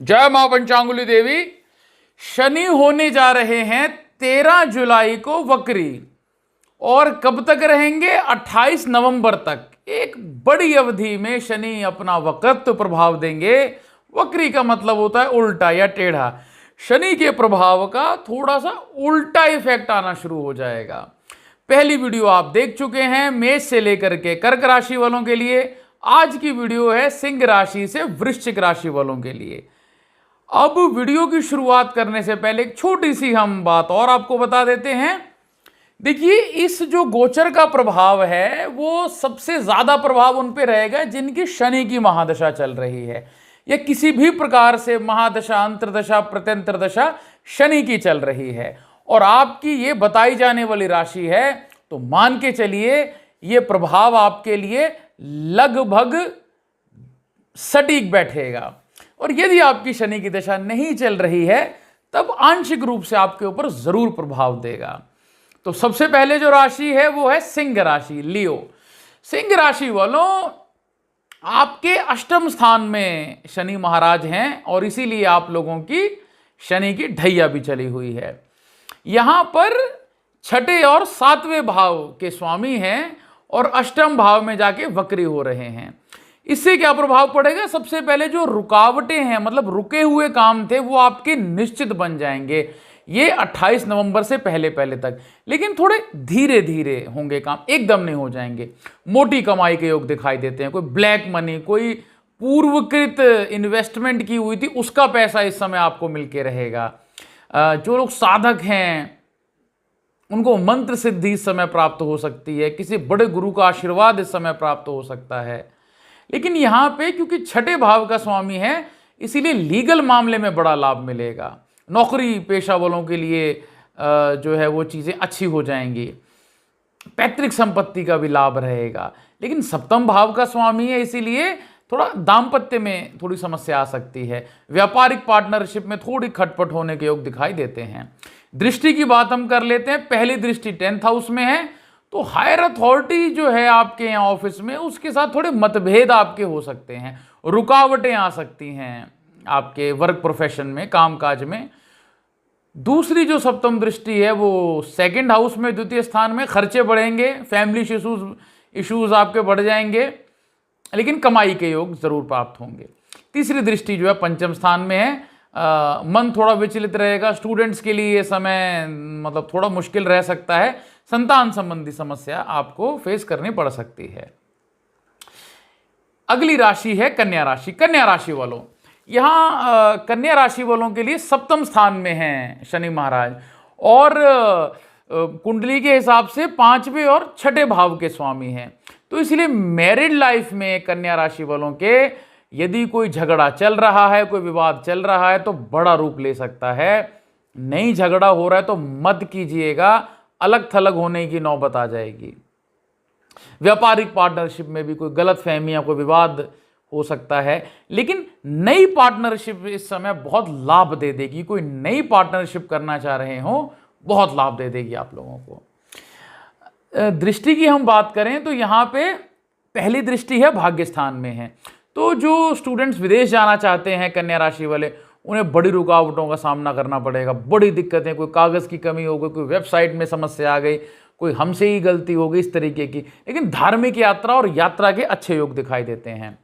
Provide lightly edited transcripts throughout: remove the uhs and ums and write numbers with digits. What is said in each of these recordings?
जय मां पंचांगुली देवी। शनि होने जा रहे हैं 13 जुलाई को वक्री, और कब तक रहेंगे? 28 नवंबर तक। एक बड़ी अवधि में शनि अपना वक्रत्व प्रभाव देंगे। वक्री का मतलब होता है उल्टा या टेढ़ा। शनि के प्रभाव का थोड़ा सा उल्टा इफेक्ट आना शुरू हो जाएगा। पहली वीडियो आप देख चुके हैं मेष से लेकर के कर्क राशि वालों के लिए। आज की वीडियो है सिंह राशि से वृश्चिक राशि वालों के लिए। अब वीडियो की शुरुआत करने से पहले एक छोटी सी हम बात और आपको बता देते हैं। देखिए, इस जो गोचर का प्रभाव है वो सबसे ज्यादा प्रभाव उन पे रहेगा जिनकी शनि की महादशा चल रही है, या किसी भी प्रकार से महादशा, अंतरदशा, प्रत्यंतर दशा शनि की चल रही है, और आपकी ये बताई जाने वाली राशि है, तो मान के चलिए ये प्रभाव आपके लिए लगभग सटीक बैठेगा। और यदि आपकी शनि की दशा नहीं चल रही है तब आंशिक रूप से आपके ऊपर जरूर प्रभाव देगा। तो सबसे पहले जो राशि है वो है सिंह राशि, लियो। सिंह राशि वालों, आपके अष्टम स्थान में शनि महाराज हैं, और इसीलिए आप लोगों की शनि की ढैया भी चली हुई है। यहां पर छठे और सातवें भाव के स्वामी हैं और अष्टम भाव में जाके वक्री हो रहे हैं। इससे क्या प्रभाव पड़ेगा? सबसे पहले जो रुकावटें हैं, मतलब रुके हुए काम थे, वो आपके निश्चित बन जाएंगे ये 28 नवंबर से पहले पहले तक। लेकिन थोड़े धीरे धीरे होंगे काम, एकदम नहीं हो जाएंगे। मोटी कमाई के योग दिखाई देते हैं। कोई ब्लैक मनी, कोई पूर्वकृत इन्वेस्टमेंट की हुई थी, उसका पैसा इस समय आपको मिलके रहेगा। जो लोग साधक हैं उनको मंत्र सिद्धि इस समय प्राप्त हो सकती है। किसी बड़े गुरु का आशीर्वाद इस समय प्राप्त हो सकता है। लेकिन यहां पे क्योंकि छठे भाव का स्वामी है, इसीलिए लीगल मामले में बड़ा लाभ मिलेगा। नौकरी पेशा वालों के लिए जो है वो चीजें अच्छी हो जाएंगी। पैतृक संपत्ति का भी लाभ रहेगा। लेकिन सप्तम भाव का स्वामी है, इसीलिए थोड़ा दाम्पत्य में थोड़ी समस्या आ सकती है। व्यापारिक पार्टनरशिप में थोड़ी खटपट होने के योग दिखाई देते हैं। दृष्टि की बात हम कर लेते हैं। पहली दृष्टि 10th हाउस में है, तो हायर अथॉरिटी जो है आपके यहाँ ऑफिस में, उसके साथ थोड़े मतभेद आपके हो सकते हैं, रुकावटें आ सकती हैं आपके वर्क प्रोफेशन में, कामकाज में। दूसरी जो सप्तम दृष्टि है वो 2nd हाउस में, द्वितीय स्थान में, खर्चे बढ़ेंगे, फैमिली इश्यूज आपके बढ़ जाएंगे, लेकिन कमाई के योग जरूर प्राप्त होंगे। तीसरी दृष्टि जो है 5th स्थान में है। मन थोड़ा विचलित रहेगा। स्टूडेंट्स के लिए ये समय मतलब थोड़ा मुश्किल रह सकता है। संतान संबंधी समस्या आपको फेस करनी पड़ सकती है। अगली राशि है कन्या राशि। कन्या राशि वालों, यहां कन्या राशि वालों के लिए सप्तम स्थान में हैं शनि महाराज, और कुंडली के हिसाब से 5वें और 6ठे भाव के स्वामी हैं। तो इसलिए मैरिड लाइफ में कन्या राशि वालों के यदि कोई झगड़ा चल रहा है, कोई विवाद चल रहा है, तो बड़ा रूप ले सकता है। नहीं झगड़ा हो रहा है तो मत कीजिएगा, अलग थलग होने की नौबत आ जाएगी। व्यापारिक पार्टनरशिप में भी कोई गलत फहमी या कोई विवाद हो सकता है। लेकिन नई पार्टनरशिप इस समय बहुत लाभ दे देगी। कोई नई पार्टनरशिप करना चाह रहे हो, बहुत लाभ दे देगी आप लोगों को। दृष्टि की हम बात करें तो यहां पे पहली दृष्टि है भाग्य स्थान में है। तो जो स्टूडेंट्स विदेश जाना चाहते हैं कन्या राशि वाले, उन्हें बड़ी रुकावटों का सामना करना पड़ेगा, बड़ी दिक्कतें, कोई कागज़ की कमी हो गई, कोई वेबसाइट में समस्या आ गई, कोई हमसे ही गलती हो गई, इस तरीके की। लेकिन धार्मिक यात्रा और यात्रा के अच्छे योग दिखाई देते हैं।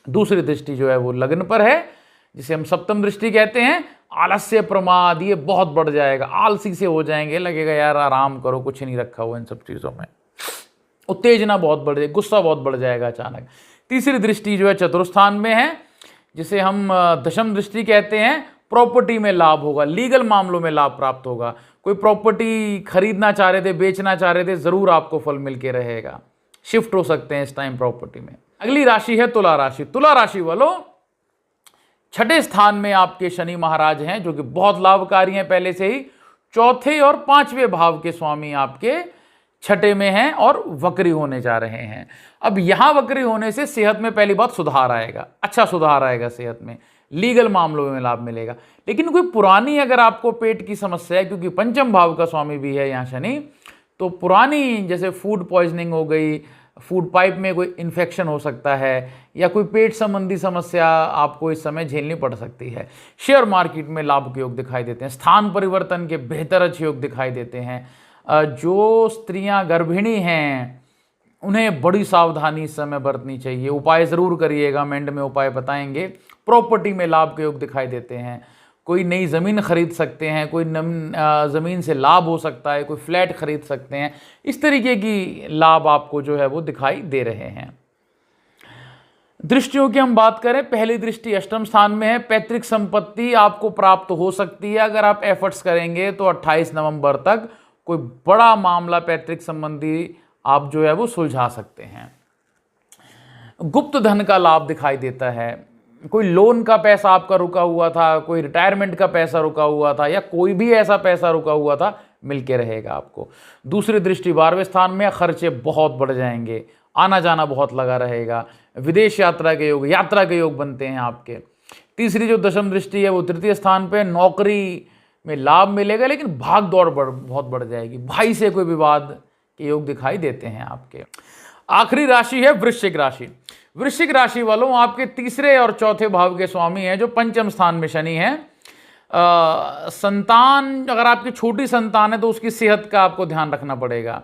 दूसरी दृष्टि जो है वो लग्न पर है, जिसे हम सप्तम दृष्टि कहते हैं। आलस्य, प्रमाद, ये बहुत बढ़ जाएगा। आलसी से हो जाएंगे, लगेगा यार आराम करो, कुछ नहीं रखा हुआ इन सब चीज़ों में। उत्तेजना बहुत बढ़ जाएगी, गुस्सा बहुत बढ़ जाएगा अचानक। तीसरी दृष्टि जो है चतुर्थस्थान में है, जिसे हम दशम दृष्टि कहते हैं। प्रॉपर्टी में लाभ होगा, लीगल मामलों में लाभ प्राप्त होगा। कोई प्रॉपर्टी खरीदना चाह रहे थे, बेचना चाह रहे थे, जरूर आपको फल मिलके रहेगा। शिफ्ट हो सकते हैं इस टाइम प्रॉपर्टी में। अगली राशि है तुला राशि। तुला राशि वालों, 6ठे स्थान में आपके शनि महाराज हैं, जो कि बहुत लाभकारी हैं पहले से ही। 4थे और 5वें भाव के स्वामी आपके 6ठे में हैं और वक्री होने जा रहे हैं। अब यहां वक्री होने से सेहत में पहली बात सुधार आएगा, अच्छा सुधार आएगा सेहत में। लीगल मामलों में लाभ मिलेगा। लेकिन कोई पुरानी अगर आपको पेट की समस्या है, क्योंकि 5म भाव का स्वामी भी है यहाँ शनि, तो पुरानी जैसे फूड पॉइजनिंग हो गई, फूड पाइप में कोई इन्फेक्शन हो सकता है, या कोई पेट संबंधी समस्या आपको इस समय झेलनी पड़ सकती है। शेयर मार्केट में लाभ के योग दिखाई देते हैं। स्थान परिवर्तन के बेहतर अच्छे योग दिखाई देते हैं। जो स्त्रियां गर्भिणी हैं उन्हें बड़ी सावधानी इस समय बरतनी चाहिए। उपाय ज़रूर करिएगा, हम एंड में उपाय बताएंगे। प्रॉपर्टी में लाभ के योग दिखाई देते हैं। कोई नई ज़मीन खरीद सकते हैं, कोई ज़मीन से लाभ हो सकता है, कोई फ्लैट खरीद सकते हैं। इस तरीके की लाभ आपको जो है वो दिखाई दे रहे हैं। दृष्टियों की हम बात करें, पहली दृष्टि अष्टम स्थान में है। पैतृक संपत्ति आपको प्राप्त हो सकती है अगर आप एफर्ट्स करेंगे तो 28 नवंबर तक कोई बड़ा मामला पैतृक संबंधी आप जो है वो सुलझा सकते हैं। गुप्त धन का लाभ दिखाई देता है। कोई लोन का पैसा आपका रुका हुआ था, कोई रिटायरमेंट का पैसा रुका हुआ था, या कोई भी ऐसा पैसा रुका हुआ था, मिलके रहेगा आपको। दूसरी दृष्टि 12वें स्थान में, खर्चे बहुत बढ़ जाएंगे, आना जाना बहुत लगा रहेगा। विदेश यात्रा के योग बनते हैं आपके। तीसरी जो दशम दृष्टि है वो तृतीय स्थान पे, नौकरी में लाभ मिलेगा लेकिन भाग दौड़ बहुत बढ़ जाएगी। भाई से कोई विवाद के योग दिखाई देते हैं आपके। आखिरी राशि है वृश्चिक राशि। वृश्चिक राशि वालों, आपके तीसरे और चौथे भाव के स्वामी हैं जो पंचम स्थान में शनि है। संतान, अगर आपकी छोटी संतान है तो उसकी सेहत का आपको ध्यान रखना पड़ेगा।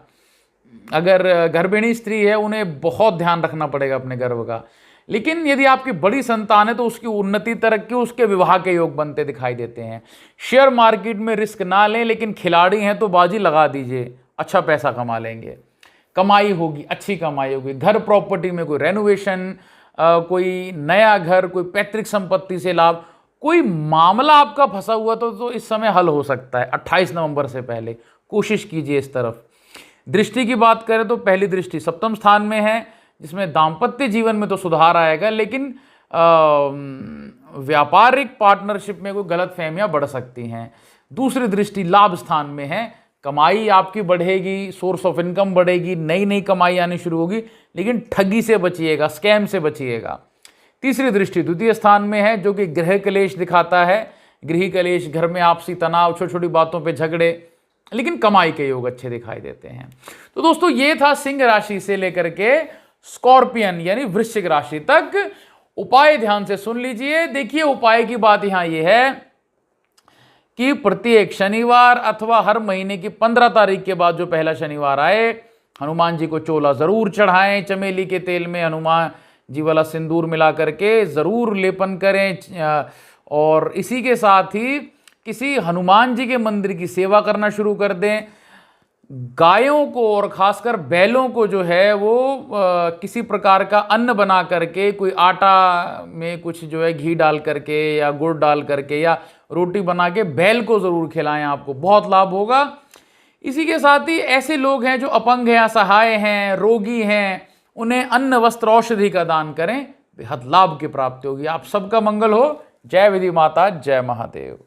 अगर गर्भिणी स्त्री है उन्हें बहुत ध्यान रखना पड़ेगा अपने गर्भ का। लेकिन यदि आपकी बड़ी संतान है तो उसकी उन्नति, तरक्की, उसके विवाह के योग बनते दिखाई देते हैं। शेयर मार्केट में रिस्क ना लें, लेकिन खिलाड़ी हैं तो बाजी लगा दीजिए, अच्छा पैसा कमा लेंगे। कमाई होगी, अच्छी कमाई होगी। घर प्रॉपर्टी में कोई रेनोवेशन, कोई नया घर, कोई पैतृक संपत्ति से लाभ, कोई मामला आपका फंसा हुआ तो इस समय हल हो सकता है 28 नवंबर से पहले। कोशिश कीजिए इस तरफ। दृष्टि की बात करें तो पहली दृष्टि सप्तम स्थान में है, जिसमें दाम्पत्य जीवन में तो सुधार आएगा, लेकिन व्यापारिक पार्टनरशिप में कोई गलत फहमियां बढ़ सकती हैं। दूसरी दृष्टि लाभ स्थान में है, कमाई आपकी बढ़ेगी, सोर्स ऑफ इनकम बढ़ेगी, नई नई कमाई आनी शुरू होगी, लेकिन ठगी से बचिएगा, स्कैम से बचिएगा। तीसरी दृष्टि द्वितीय स्थान में है, जो कि गृह कलेश दिखाता है। गृह कलेश, घर में आपसी तनाव, छोटी छोटी बातों पे झगड़े, लेकिन कमाई के योग अच्छे दिखाई देते हैं। तो दोस्तों ये था सिंह राशि से लेकर के स्कॉर्पियन यानी वृश्चिक राशि तक। उपाय ध्यान से सुन लीजिए। देखिए उपाय की बात यहां ये है कि प्रत्येक शनिवार अथवा हर महीने की 15 तारीख के बाद जो पहला शनिवार आए, हनुमान जी को चोला जरूर चढ़ाएं। चमेली के तेल में हनुमान जी वाला सिंदूर मिला करके जरूर लेपन करें। और इसी के साथ ही किसी हनुमान जी के मंदिर की सेवा करना शुरू कर दें। गायों को और खासकर बैलों को जो है वो किसी प्रकार का अन्न बना करके, कोई आटा में कुछ जो है घी डाल करके या गुड़ डाल करके या रोटी बना के बैल को ज़रूर खिलाएं, आपको बहुत लाभ होगा। इसी के साथ ही ऐसे लोग हैं जो अपंग हैं, असहाय हैं, रोगी हैं, उन्हें अन्न, वस्त्र, औषधि का दान करें, बेहद लाभ की प्राप्ति होगी। आप सबका मंगल हो। जय विधि माता, जय महादेव।